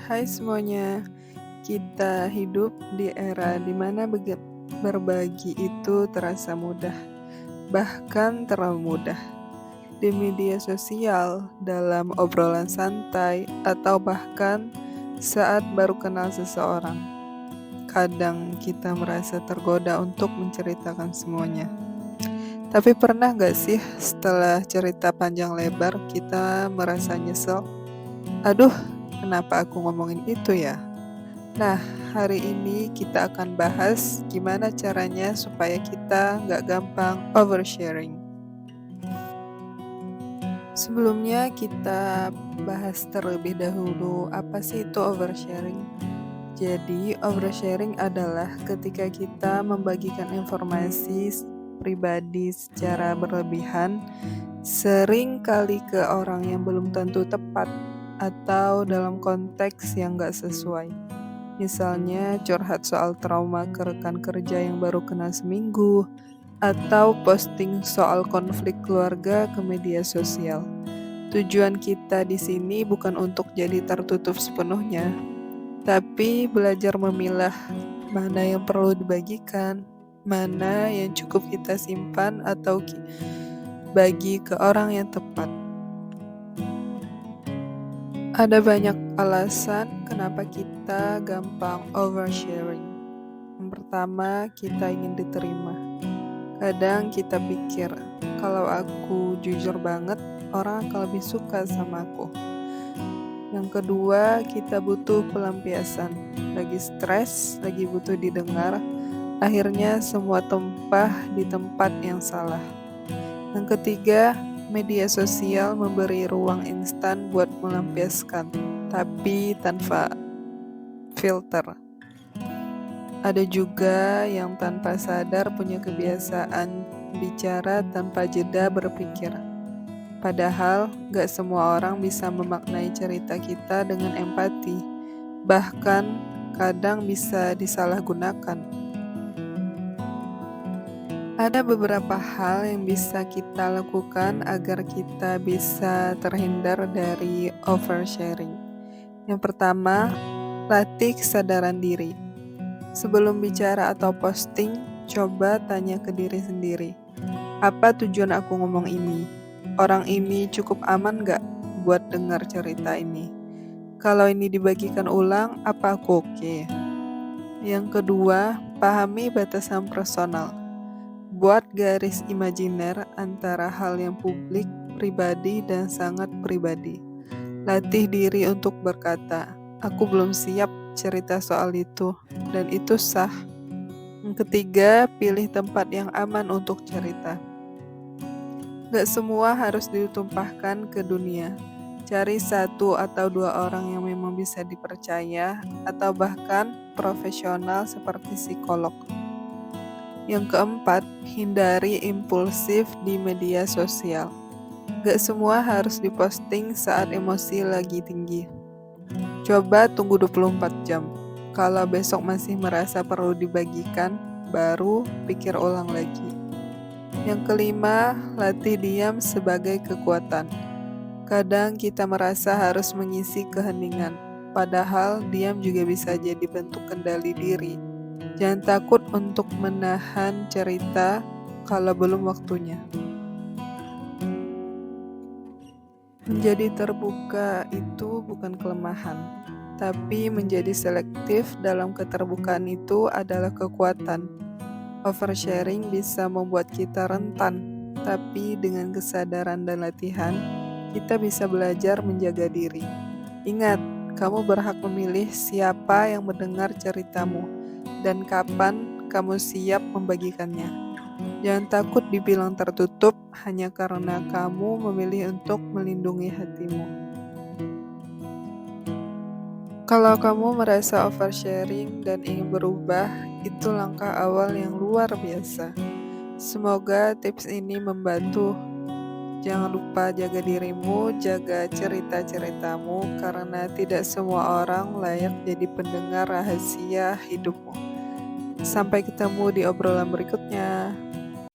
Hai semuanya, kita hidup di era di mana berbagi itu terasa mudah, bahkan terlalu mudah. Di media sosial, dalam obrolan santai, atau bahkan saat baru kenal seseorang. Kadang kita merasa tergoda untuk menceritakan semuanya. Tapi pernah gak sih setelah cerita panjang lebar kita merasa nyesel? Aduh, kenapa aku ngomongin itu ya? Nah, hari ini kita akan bahas gimana caranya supaya kita nggak gampang oversharing. Sebelumnya kita bahas terlebih dahulu apa sih itu oversharing. Jadi, oversharing adalah ketika kita membagikan informasi pribadi secara berlebihan, sering kali ke orang yang belum tentu tepat atau dalam konteks yang nggak sesuai. Misalnya curhat soal trauma ke rekan kerja yang baru kenal seminggu, atau posting soal konflik keluarga ke media sosial. Tujuan kita di sini bukan untuk jadi tertutup sepenuhnya, tapi belajar memilah mana yang perlu dibagikan, mana yang cukup kita simpan atau bagi ke orang yang tepat. Ada banyak alasan kenapa kita gampang oversharing. Yang pertama, kita ingin diterima. Kadang kita pikir, kalau aku jujur banget, orang akan lebih suka sama aku. Yang kedua, kita butuh pelampiasan. Lagi stres, lagi butuh didengar, akhirnya semua tumpah di tempat yang salah. Yang ketiga, media sosial memberi ruang instan buat melampiaskan, tapi tanpa filter. Ada juga yang tanpa sadar punya kebiasaan bicara tanpa jeda berpikir. Padahal gak semua orang bisa memaknai cerita kita dengan empati, bahkan kadang bisa disalahgunakan. Ada beberapa hal yang bisa kita lakukan agar kita bisa terhindar dari oversharing. Yang pertama, latih kesadaran diri. Sebelum bicara atau posting, coba tanya ke diri sendiri. Apa tujuan aku ngomong ini? Orang ini cukup aman gak buat dengar cerita ini? Kalau ini dibagikan ulang, apa aku oke? Yang kedua, pahami batasan personal. Buat garis imajiner antara hal yang publik, pribadi, dan sangat pribadi. Latih diri untuk berkata, aku belum siap cerita soal itu, dan itu sah. Yang ketiga, pilih tempat yang aman untuk cerita. Gak semua harus ditumpahkan ke dunia. Cari 1 atau 2 orang yang memang bisa dipercaya, atau bahkan profesional seperti psikolog. Yang keempat, hindari impulsif di media sosial. Gak semua harus diposting saat emosi lagi tinggi. Coba tunggu 24 jam. Kalau besok masih merasa perlu dibagikan, baru pikir ulang lagi. Yang kelima, latih diam sebagai kekuatan. Kadang kita merasa harus mengisi keheningan, padahal diam juga bisa jadi bentuk kendali diri. Jangan takut untuk menahan cerita kalau belum waktunya. Menjadi terbuka itu bukan kelemahan, tapi menjadi selektif dalam keterbukaan itu adalah kekuatan. Oversharing bisa membuat kita rentan, tapi dengan kesadaran dan latihan, kita bisa belajar menjaga diri. Ingat, kamu berhak memilih siapa yang mendengar ceritamu dan kapan kamu siap membagikannya. Jangan takut dibilang tertutup hanya karena kamu memilih untuk melindungi hatimu. Kalau kamu merasa oversharing dan ingin berubah, itu langkah awal yang luar biasa. Semoga tips ini membantu. Jangan lupa jaga dirimu, jaga cerita-ceritamu, karena tidak semua orang layak jadi pendengar rahasia hidupmu. Sampai ketemu di obrolan berikutnya.